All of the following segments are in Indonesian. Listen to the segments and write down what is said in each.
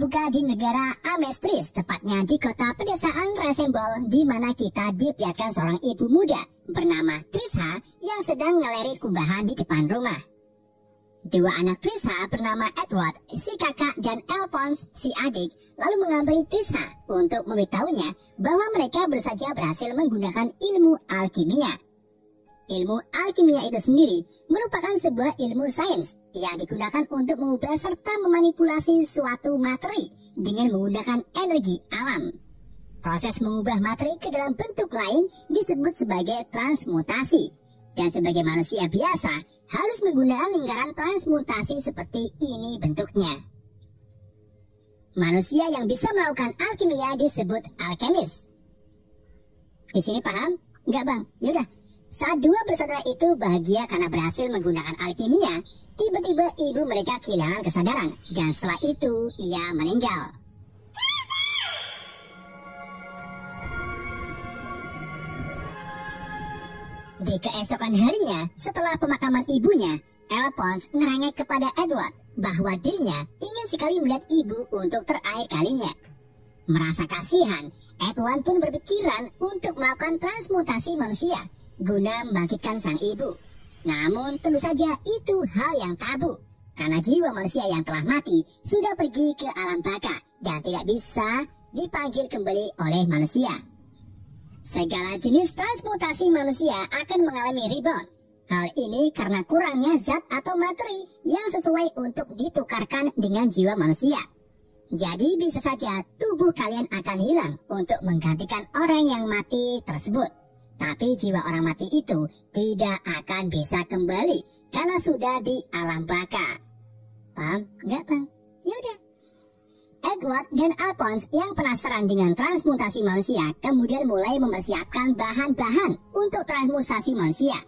dibuka di negara Amestris, tepatnya di kota pedesaan Resembol, di mana kita diperlihatkan seorang ibu muda bernama Trisha yang sedang ngeleri kumbahan di depan rumah. Dua anak Trisha bernama Edward, si kakak, dan Alphonse, si adik, lalu menghampiri Trisha untuk memberitahunya bahwa mereka baru saja berhasil menggunakan ilmu alkimia. Ilmu alkimia itu sendiri merupakan sebuah ilmu sains yang digunakan untuk mengubah serta memanipulasi suatu materi dengan menggunakan energi alam. Proses mengubah materi ke dalam bentuk lain disebut sebagai transmutasi. Dan sebagai manusia biasa, harus menggunakan lingkaran transmutasi seperti ini bentuknya. Manusia yang bisa melakukan alkimia disebut alkemis. Di sini paham? Enggak bang? Yaudah. Saat dua bersaudara itu bahagia karena berhasil menggunakan alkimia, tiba-tiba ibu mereka kehilangan kesadaran, dan setelah itu ia meninggal. Di keesokan harinya, setelah pemakaman ibunya, Alphonse ngerengek kepada Edward bahwa dirinya ingin sekali melihat ibu untuk terakhir kalinya. Merasa kasihan, Edward pun berpikiran untuk melakukan transmutasi manusia guna membangkitkan sang ibu. Namun tentu saja itu hal yang tabu, karena jiwa manusia yang telah mati sudah pergi ke alam baka dan tidak bisa dipanggil kembali oleh manusia. Segala jenis transmutasi manusia akan mengalami rebound. Hal ini karena kurangnya zat atau materi yang sesuai untuk ditukarkan dengan jiwa manusia. Jadi bisa saja tubuh kalian akan hilang untuk menggantikan orang yang mati tersebut. Tapi jiwa orang mati itu tidak akan bisa kembali karena sudah di alam baka. Paham? Enggak bang? Yaudah. Edward dan Alphonse yang penasaran dengan transmutasi manusia kemudian mulai mempersiapkan bahan-bahan untuk transmutasi manusia.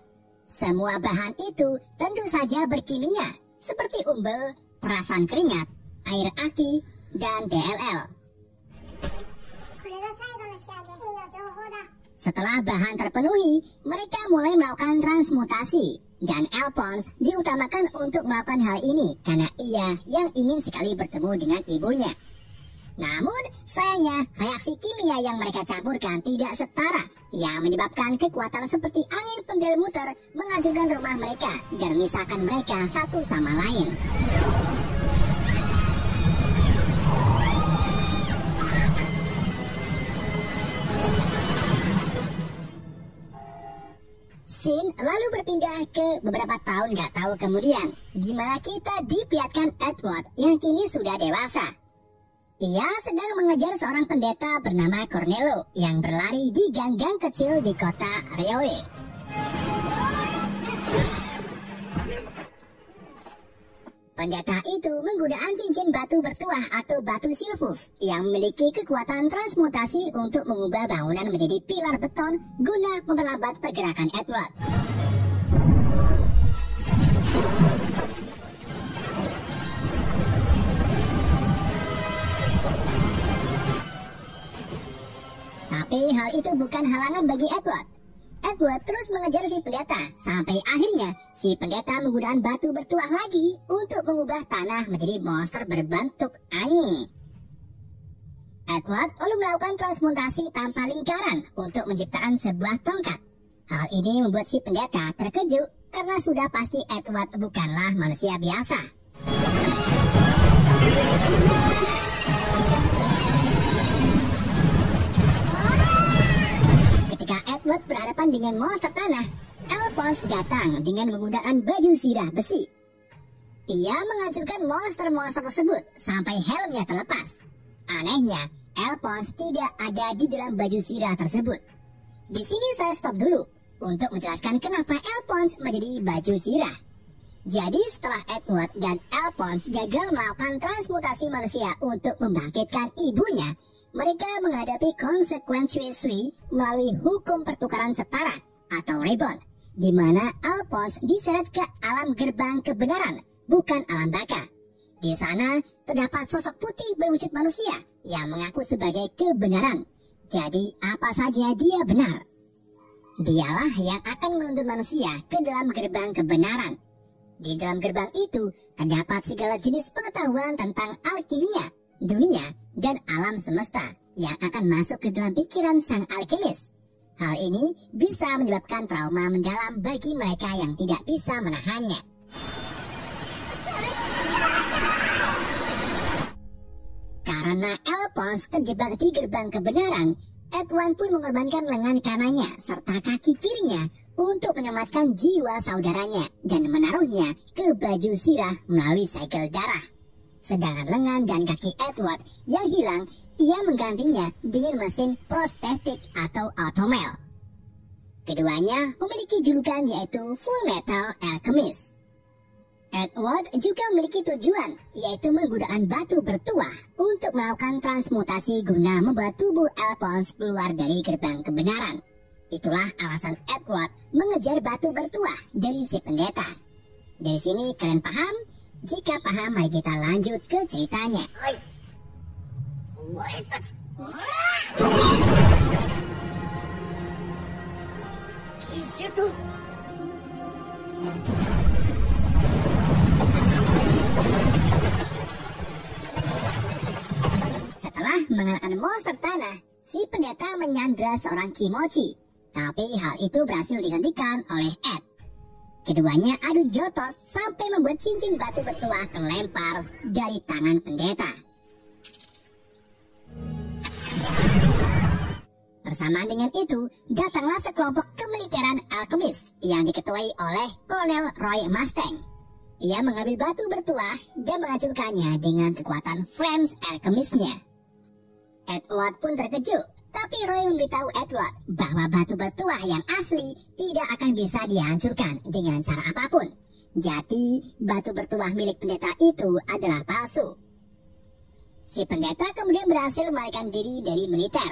Semua bahan itu tentu saja berkimia, seperti umbel, perasan keringat, air aki, dan DLL. Setelah bahan terpenuhi, mereka mulai melakukan transmutasi, dan Alphonse diutamakan untuk melakukan hal ini karena ia yang ingin sekali bertemu dengan ibunya. Namun, sayangnya reaksi kimia yang mereka campurkan tidak setara, yang menyebabkan kekuatan seperti angin pendel muter menghancurkan rumah mereka dan memisahkan mereka satu sama lain. Scene lalu berpindah ke beberapa tahun gak tahu kemudian, di mana kita diperlihatkan Edward yang kini sudah dewasa. Ia sedang mengejar seorang pendeta bernama Cornelio yang berlari di gang-gang kecil di kota Riole. Pendeta itu menggunakan cincin batu bertuah atau batu silfuf yang memiliki kekuatan transmutasi untuk mengubah bangunan menjadi pilar beton guna memperlambat pergerakan Edward. Tapi hal itu bukan halangan bagi Edward. Edward terus mengejar si pendeta, sampai akhirnya si pendeta menggunakan batu bertuah lagi untuk mengubah tanah menjadi monster berbentuk angin. Edward lalu melakukan transmutasi tanpa lingkaran untuk menciptakan sebuah tongkat. Hal ini membuat si pendeta terkejut karena sudah pasti Edward bukanlah manusia biasa. Ketika Edward berhadapan dengan monster tanah, Alphonse datang dengan menggunakan baju zirah besi. Ia menghancurkan monster-monster tersebut sampai helmnya terlepas. Anehnya, Alphonse tidak ada di dalam baju zirah tersebut. Di sini saya stop dulu untuk menjelaskan kenapa Alphonse menjadi baju zirah. Jadi setelah Edward dan Alphonse gagal melakukan transmutasi manusia untuk membangkitkan ibunya, mereka menghadapi konsekuensi melalui hukum pertukaran setara atau rebound, di mana Alphonse diseret ke alam gerbang kebenaran, bukan alam baka. Di sana terdapat sosok putih berwujud manusia yang mengaku sebagai kebenaran. Jadi apa saja dia benar. Dialah yang akan menuntun manusia ke dalam gerbang kebenaran. Di dalam gerbang itu terdapat segala jenis pengetahuan tentang alkimia, dunia, dan alam semesta yang akan masuk ke dalam pikiran sang alkemis. Hal ini bisa menyebabkan trauma mendalam bagi mereka yang tidak bisa menahannya. Karena Alphonse terjebak di gerbang kebenaran, Edward pun mengorbankan lengan kanannya serta kaki kirinya untuk menyelamatkan jiwa saudaranya dan menaruhnya ke baju sirah melalui segel darah. Sedangkan lengan dan kaki Edward yang hilang, ia menggantinya dengan mesin prostetik atau automel. Keduanya memiliki julukan yaitu Full Metal Alchemist. Edward juga memiliki tujuan, yaitu menggunakan batu bertuah untuk melakukan transmutasi guna membuat tubuh Alphonse keluar dari gerbang kebenaran. Itulah alasan Edward mengejar batu bertuah dari si pendeta. Dari sini kalian paham? Jika paham, mari kita lanjut ke ceritanya. Setelah mengalahkan monster tanah, si pendeta menyandra seorang Kimochi. Tapi hal itu berhasil dihentikan oleh Ed. Keduanya adu jotos sampai membuat cincin batu bertuah terlempar dari tangan pendeta. Bersamaan dengan itu, datanglah sekelompok kemiliteran alkemis yang diketuai oleh Kolonel Roy Mustang. Ia mengambil batu bertuah dan mengacungkannya dengan kekuatan Flames alkemisnya. Edward pun terkejut, tapi Roy memberitahu Edward bahwa batu bertuah yang asli tidak akan bisa dihancurkan dengan cara apapun. Jadi, batu bertuah milik pendeta itu adalah palsu. Si pendeta kemudian berhasil melarikan diri dari militer.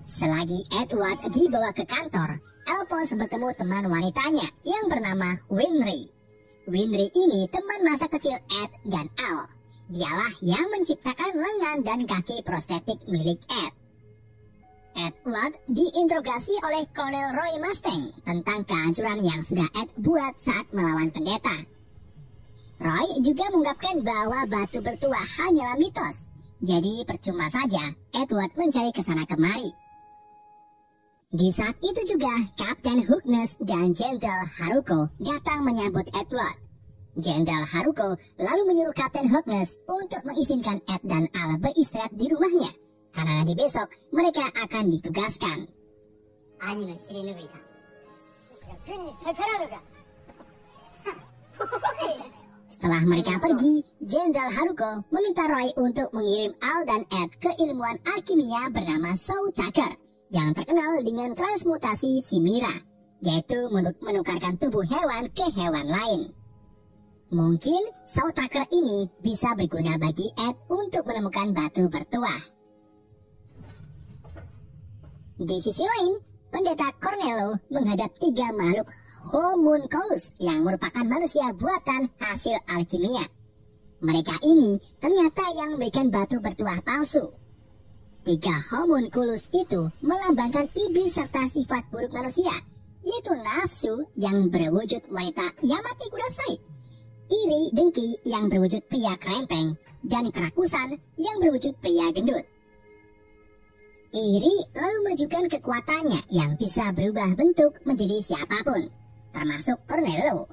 Selagi Edward dibawa ke kantor, Alphonse bertemu teman wanitanya yang bernama Winry. Winry ini teman masa kecil Ed dan Al. Dialah yang menciptakan lengan dan kaki prostetik milik Ed. Edward diinterogasi oleh Kolonel Roy Mustang tentang kehancuran yang sudah Ed buat saat melawan pendeta. Roy juga mengungkapkan bahwa batu bertuah hanyalah mitos. Jadi percuma saja Edward mencari kesana kemari. Di saat itu juga Kapten Harkness dan Jenderal Haruko datang menyambut Edward. Jenderal Haruko lalu menyuruh Kapten Harkness untuk mengizinkan Ed dan Al beristirahat di rumahnya, karena nanti besok mereka akan ditugaskan. Setelah mereka pergi, Jenderal Haruko meminta Roy untuk mengirim Al dan Ed ke ilmuwan alkimia bernama Soul Tucker, yang terkenal dengan transmutasi Chimera, yaitu menukarkan tubuh hewan ke hewan lain. Mungkin Soul Tucker ini bisa berguna bagi Ed untuk menemukan batu bertuah. Di sisi lain, pendeta Cornello menghadap 3 makhluk homunculus yang merupakan manusia buatan hasil alkimia. Mereka ini ternyata yang memberikan batu bertuah palsu. 3 homunculus itu melambangkan iblis serta sifat buruk manusia, yaitu nafsu yang berwujud wanita Yamate Kudasai, iri dengki yang berwujud pria kerempeng, dan kerakusan yang berwujud pria gendut. Iri lalu menunjukkan kekuatannya yang bisa berubah bentuk menjadi siapapun, termasuk Cornello.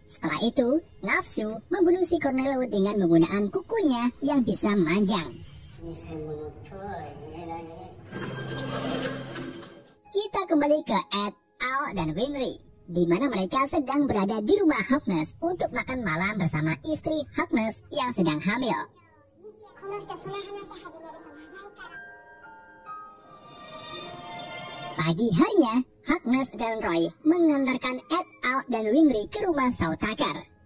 Setelah itu, nafsu membunuh si Cornello dengan menggunakan kukunya yang bisa memanjang. Kita kembali ke Ed, Al, dan Winry, di mana mereka sedang berada di rumah Harkness untuk makan malam bersama istri Harkness yang sedang hamil. Pagi harinya, Harkness dan Roy mengantarkan Ed, Al, dan Winry ke rumah Soul Tucker.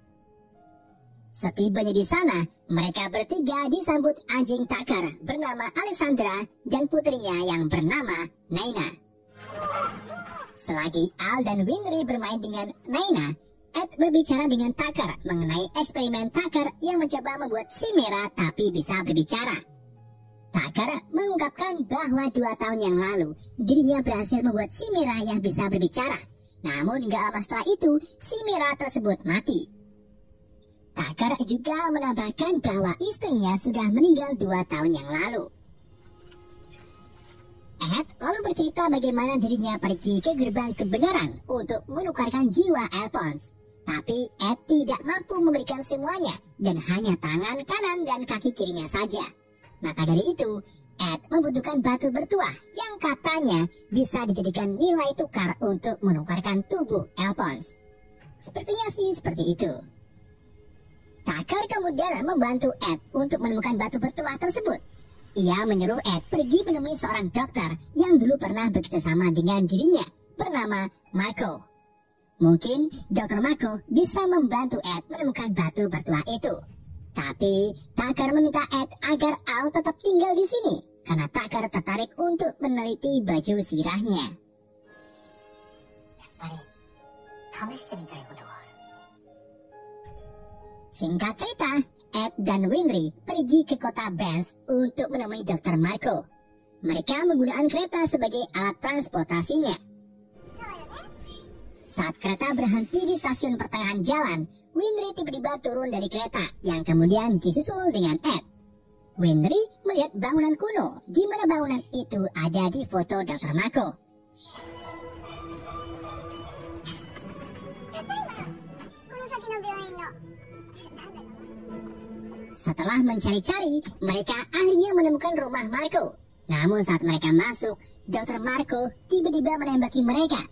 Setibanya di sana, mereka bertiga disambut anjing Tucker bernama Alexandra dan putrinya yang bernama Naina. Selagi Al dan Winry bermain dengan Naina, Ed berbicara dengan Tucker mengenai eksperimen Tucker yang mencoba membuat Chimera tapi bisa berbicara. Tucker mengungkapkan bahwa 2 tahun yang lalu dirinya berhasil membuat Chimera yang bisa berbicara. Namun gak lama setelah itu, Chimera tersebut mati. Tucker juga menambahkan bahwa istrinya sudah meninggal 2 tahun yang lalu. Ed lalu bercerita bagaimana dirinya pergi ke gerbang kebenaran untuk menukarkan jiwa Alphonse. Tapi Ed tidak mampu memberikan semuanya dan hanya tangan kanan dan kaki kirinya saja. Maka dari itu, Ed membutuhkan batu bertuah yang katanya bisa dijadikan nilai tukar untuk menukarkan tubuh Alphonse. Sepertinya sih seperti itu. Tucker kemudian membantu Ed untuk menemukan batu bertuah tersebut. Ia menyuruh Ed pergi menemui seorang dokter yang dulu pernah bekerjasama dengan dirinya, bernama Marco. Mungkin Dr. Marco bisa membantu Ed menemukan batu bertuah itu. Tapi Tucker meminta Ed agar Al tetap tinggal di sini, karena Tucker tertarik untuk meneliti baju sirahnya. Singkat cerita, Ed dan Winry pergi ke kota Benz untuk menemui Dr. Marco. Mereka menggunakan kereta sebagai alat transportasinya. Saat kereta berhenti di stasiun pertengahan jalan, Winry tiba-tiba turun dari kereta yang kemudian disusul dengan Ed. Winry melihat bangunan kuno, di mana bangunan itu ada di foto Dr. Marco. Setelah mencari-cari, mereka akhirnya menemukan rumah Marco. Namun saat mereka masuk, Dr. Marco tiba-tiba menembaki mereka.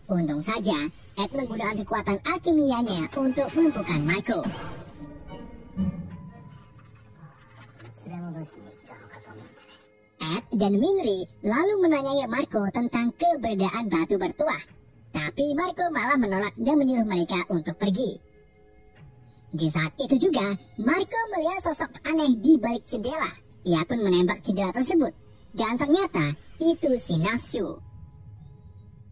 Untung saja, Ed menggunakan kekuatan alkimianya untuk melumpuhkan Marco. Ed dan Winry lalu menanyai Marco tentang keberadaan batu bertuah. Tapi Marco malah menolak dan menyuruh mereka untuk pergi. Di saat itu juga, Marco melihat sosok aneh di balik jendela. Ia pun menembak jendela tersebut. Dan ternyata, itu si Nafsu.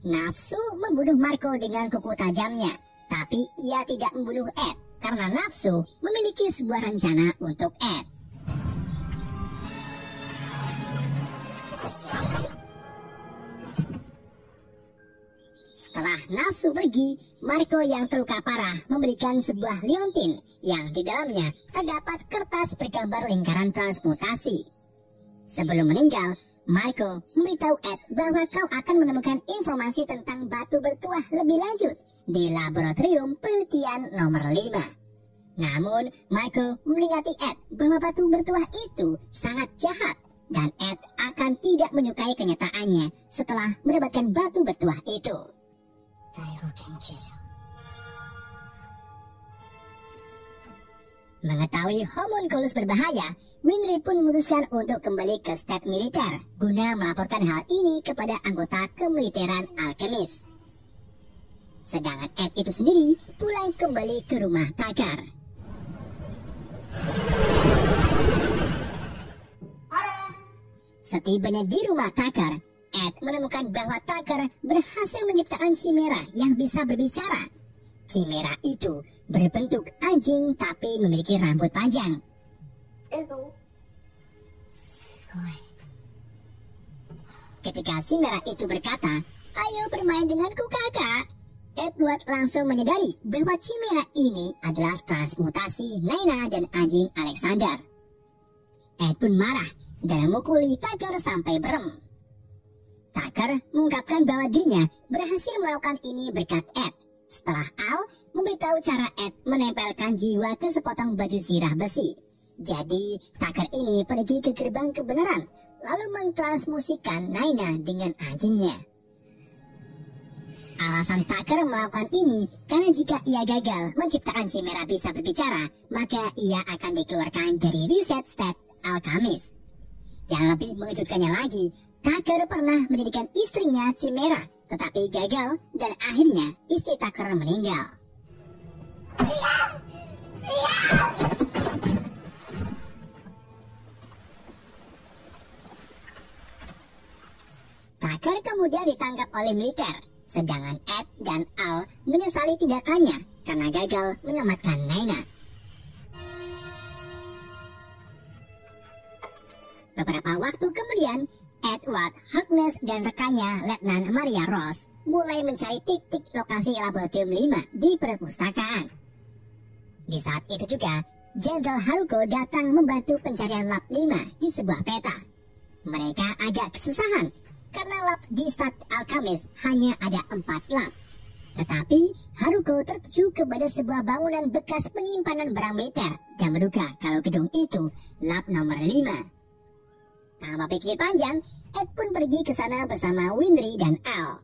Nafsu membunuh Marco dengan kuku tajamnya. Tapi ia tidak membunuh Ed, karena Nafsu memiliki sebuah rencana untuk Ed. Setelah Nafsu pergi, Marco yang terluka parah memberikan sebuah liontin yang di dalamnya terdapat kertas bergambar lingkaran transmutasi. Sebelum meninggal, Marco memberitahu Ed bahwa kau akan menemukan informasi tentang batu bertuah lebih lanjut di laboratorium penelitian nomor 5. Namun, Marco memperingati Ed bahwa batu bertuah itu sangat jahat dan Ed akan tidak menyukai kenyataannya setelah mendapatkan batu bertuah itu. Mengetahui homunculus berbahaya, Winry pun memutuskan untuk kembali ke stat militer guna melaporkan hal ini kepada anggota kemiliteran alkemis. Sedangkan Ed itu sendiri pulang kembali ke rumah Tucker. Setibanya di rumah Tucker, Ed menemukan bahwa Tucker berhasil menciptakan chimera yang bisa berbicara. Chimera itu berbentuk anjing tapi memiliki rambut panjang. Ketika chimera itu berkata, "Ayo bermain denganku kakak," Edward langsung menyadari bahwa chimera ini adalah transmutasi Naina dan anjing Alexander. Ed pun marah dan memukuli Tucker sampai berem. Tucker mengungkapkan bahwa dirinya berhasil melakukan ini berkat Ed. Setelah Al memberitahu cara Ed menempelkan jiwa ke sepotong baju sirah besi. Jadi Tucker ini pergi ke gerbang kebenaran, lalu mentransmusikan Naina dengan anjingnya. Alasan Tucker melakukan ini karena jika ia gagal menciptakan chimera bisa berbicara, maka ia akan dikeluarkan dari riset stat alkamis. Yang lebih mengejutkannya lagi, Tucker pernah menjadikan istrinya chimera, tetapi gagal dan akhirnya istri Tucker meninggal. Tucker kemudian ditangkap oleh militer, sedangkan Ed dan Al menyesali tindakannya karena gagal menyelamatkan Naina. Beberapa waktu kemudian, Edward, Harkness, dan rekannya Letnan Maria Ross mulai mencari titik lokasi laboratorium 5 di perpustakaan. Di saat itu juga, Jenderal Haruko datang membantu pencarian lap 5 di sebuah peta. Mereka agak kesusahan karena lap di Stad Alchemist hanya ada 4 lap. Tetapi Haruko tertuju kepada sebuah bangunan bekas penyimpanan barang militer dan menduga kalau gedung itu lap nomor 5. Tanpa pikir panjang, Ed pun pergi ke sana bersama Winry dan Al.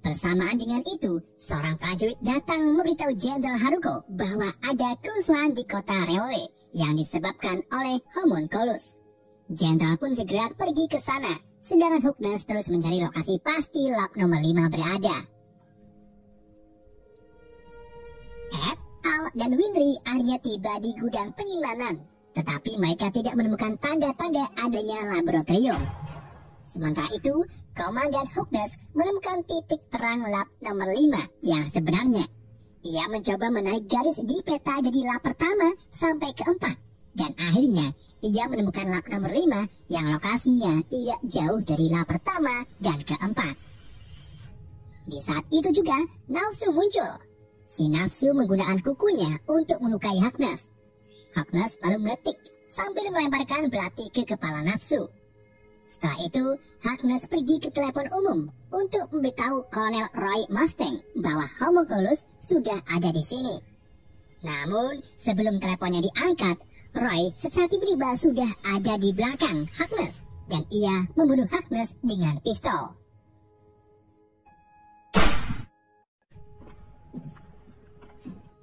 Bersamaan dengan itu, seorang prajurit datang memberitahu Jenderal Haruko bahwa ada kerusuhan di kota Reole yang disebabkan oleh homunculus. Jenderal pun segera pergi ke sana, sedangkan Hugnes terus mencari lokasi pasti lap nomor 5 berada. Ed, Al, dan Winry akhirnya tiba di gudang penyimpanan, tetapi mereka tidak menemukan tanda-tanda adanya laboratorium. Sementara itu, Komandan Hugnes menemukan titik terang lap nomor 5 yang sebenarnya. Ia mencoba menaik garis di peta dari lap pertama sampai ke 4. Dan akhirnya, ia menemukan lap nomor 5 yang lokasinya tidak jauh dari lap pertama dan ke-4. Di saat itu juga, Nafsu muncul. Si Nafsu menggunakan kukunya untuk melukai Hugnes. Hugnes lalu meletik sambil melemparkan belati ke kepala Nafsu. Setelah itu, Hugnes pergi ke telepon umum untuk memberitahu Kolonel Roy Mustang bahwa homunculus sudah ada di sini. Namun, sebelum teleponnya diangkat, Roy secara tiba-tiba sudah ada di belakang Hugnes dan ia membunuh Hugnes dengan pistol.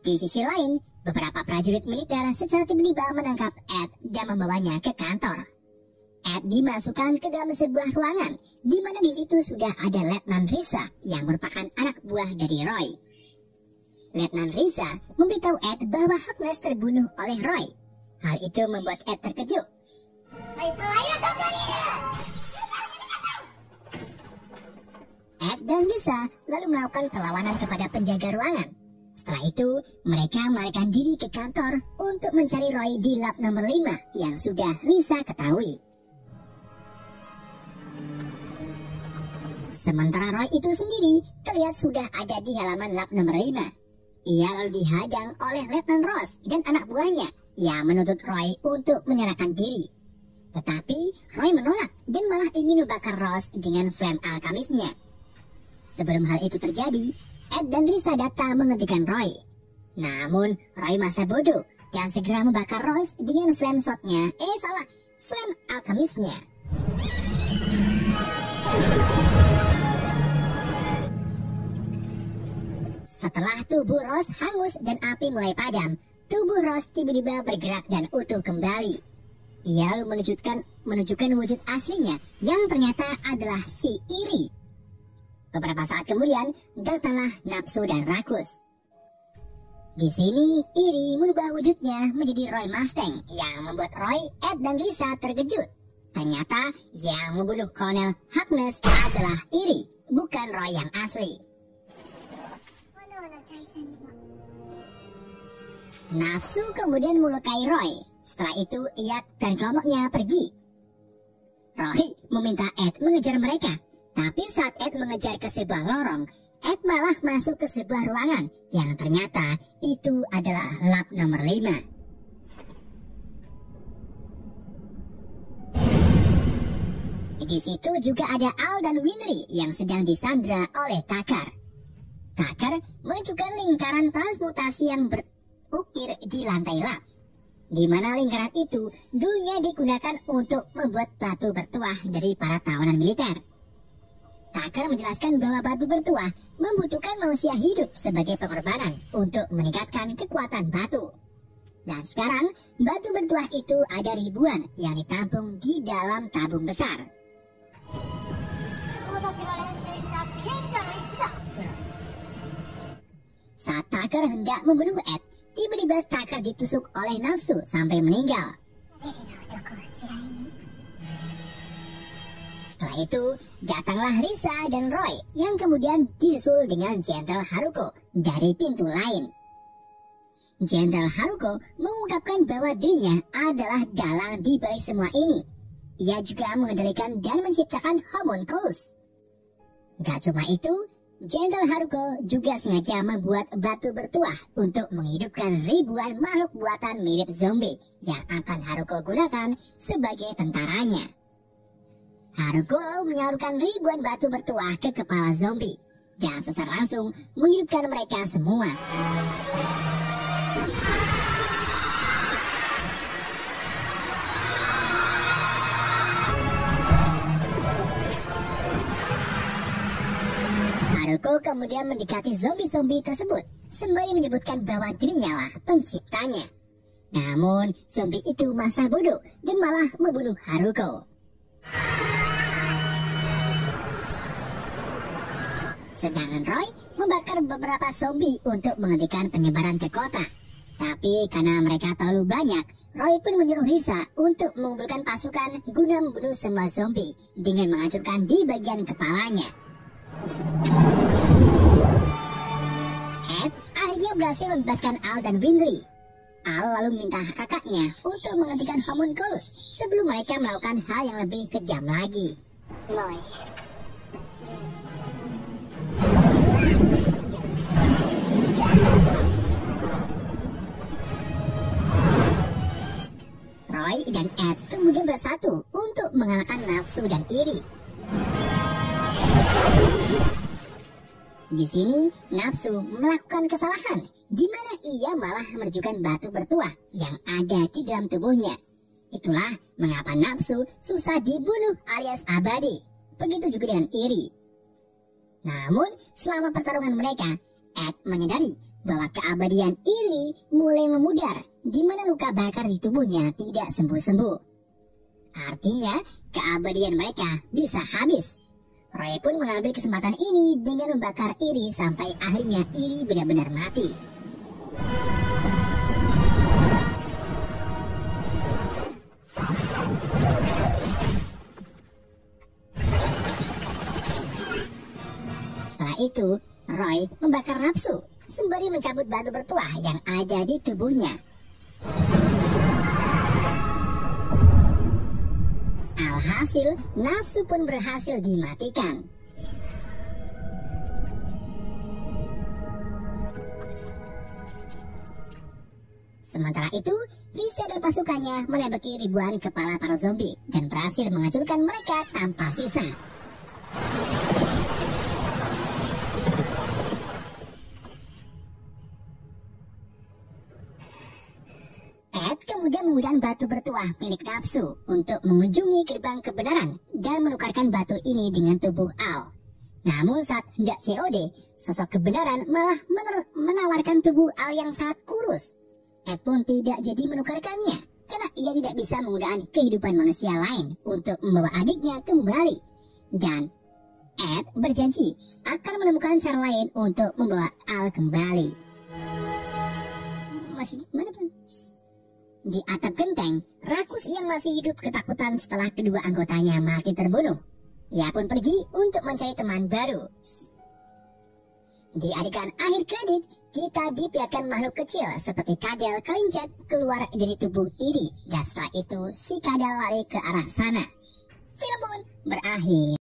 Di sisi lain, beberapa prajurit militer secara tiba-tiba menangkap Ed dan membawanya ke kantor. Ed dimasukkan ke dalam sebuah ruangan, di mana di situ sudah ada Letnan Risa yang merupakan anak buah dari Roy. Letnan Risa memberitahu Ed bahwa Hugnes terbunuh oleh Roy. Hal itu membuat Ed terkejut. Ed dan Risa lalu melakukan perlawanan kepada penjaga ruangan. Setelah itu, mereka melarikan diri ke kantor untuk mencari Roy di lap nomor 5 yang sudah Risa ketahui. Sementara Roy itu sendiri terlihat sudah ada di halaman lap nomor 5. Ia lalu dihadang oleh Letnan Ross dan anak buahnya yang menuntut Roy untuk menyerahkan diri. Tetapi Roy menolak dan malah ingin membakar Ross dengan flame alkamisnya. Sebelum hal itu terjadi, Ed dan Risa datang menghentikan Roy. Namun Roy masa bodoh dan segera membakar Ross dengan flame flame alkamisnya. Setelah tubuh Ross hangus dan api mulai padam, tubuh Ross tiba-tiba bergerak dan utuh kembali. Ia lalu menunjukkan wujud aslinya yang ternyata adalah si Iri. Beberapa saat kemudian, datanglah Nafsu dan Rakus. Di sini, Iri merubah wujudnya menjadi Roy Mustang yang membuat Roy, Ed, dan Risa terkejut. Ternyata yang membunuh Kolonel Hugnes adalah Iri, bukan Roy yang asli. Nafsu kemudian melukai Roy. Setelah itu, ia dan kelompoknya pergi. Roy meminta Ed mengejar mereka. Tapi saat Ed mengejar ke sebuah lorong, Ed malah masuk ke sebuah ruangan yang ternyata itu adalah lap nomor 5. Di situ juga ada Al dan Winry yang sedang disandra oleh Tucker. Tucker menunjukkan lingkaran transmutasi yang berukir di lantai lap, di mana lingkaran itu dulunya digunakan untuk membuat batu bertuah dari para tawanan militer. Tucker menjelaskan bahwa batu bertuah membutuhkan manusia hidup sebagai pengorbanan untuk meningkatkan kekuatan batu. Dan sekarang, batu bertuah itu ada ribuan yang ditampung di dalam tabung besar. Saat Tucker hendak membunuh Ed, tiba-tiba Tucker ditusuk oleh Nafsu sampai meninggal. Setelah itu, datanglah Risa dan Roy yang kemudian disusul dengan Jenderal Haruko dari pintu lain. Jenderal Haruko mengungkapkan bahwa dirinya adalah dalang di balik semua ini. Ia juga mengendalikan dan menciptakan homunculus. Gak cuma itu, Jenderal Haruko juga sengaja membuat batu bertuah untuk menghidupkan ribuan makhluk buatan mirip zombie yang akan Haruko gunakan sebagai tentaranya. Haruko menyalurkan ribuan batu bertuah ke kepala zombie dan secara langsung menghidupkan mereka semua. Haruko kemudian mendekati zombie-zombie tersebut sembari menyebutkan bahwa dirinya lah penciptanya. Namun, zombie itu masa bodoh dan malah membunuh Haruko. Sedangkan Roy membakar beberapa zombie untuk menghentikan penyebaran ke kota. Tapi karena mereka terlalu banyak, Roy pun menyuruh Risa untuk mengumpulkan pasukan guna membunuh semua zombie dengan menghancurkan di bagian kepalanya. Ed akhirnya berhasil membebaskan Al dan Winry. Al lalu meminta kakaknya untuk menghentikan homunculus sebelum mereka melakukan hal yang lebih kejam lagi. Roy dan Ed kemudian bersatu untuk mengalahkan nafsu dan iri. Di sini, Nafsu melakukan kesalahan, di mana ia malah menunjukkan batu bertuah yang ada di dalam tubuhnya. Itulah mengapa Nafsu susah dibunuh alias abadi. Begitu juga dengan iri. Namun, selama pertarungan mereka, Ed menyadari bahwa keabadian iri mulai memudar, di mana luka bakar di tubuhnya tidak sembuh-sembuh. Artinya, keabadian mereka bisa habis. Roy pun mengambil kesempatan ini dengan membakar iri sampai akhirnya iri benar-benar mati. Setelah itu, Roy membakar Nafsu sembari mencabut batu bertuah yang ada di tubuhnya. Alhasil, Nafsu pun berhasil dimatikan. Sementara itu, Risa dan pasukannya menembaki ribuan kepala para zombie dan berhasil menghancurkan mereka tanpa sisa. Ed kemudian menggunakan batu bertuah milik Nafsu untuk mengunjungi gerbang kebenaran dan menukarkan batu ini dengan tubuh Al. Namun saat hendak COD, sosok kebenaran malah menawarkan tubuh Al yang sangat kurus. Ed pun tidak jadi menukarkannya karena ia tidak bisa menggunakan kehidupan manusia lain untuk membawa adiknya kembali. Dan Ed berjanji akan menemukan cara lain untuk membawa Al kembali. Maksudnya gimana, Bang? Di atap genteng, Rakus yang masih hidup ketakutan setelah kedua anggotanya mati terbunuh. Ia pun pergi untuk mencari teman baru. Di adegan akhir kredit, kita diperlihatkan makhluk kecil seperti kadal kalincet keluar dari tubuh iri. Dan setelah itu, si kadal lari ke arah sana. Film pun berakhir.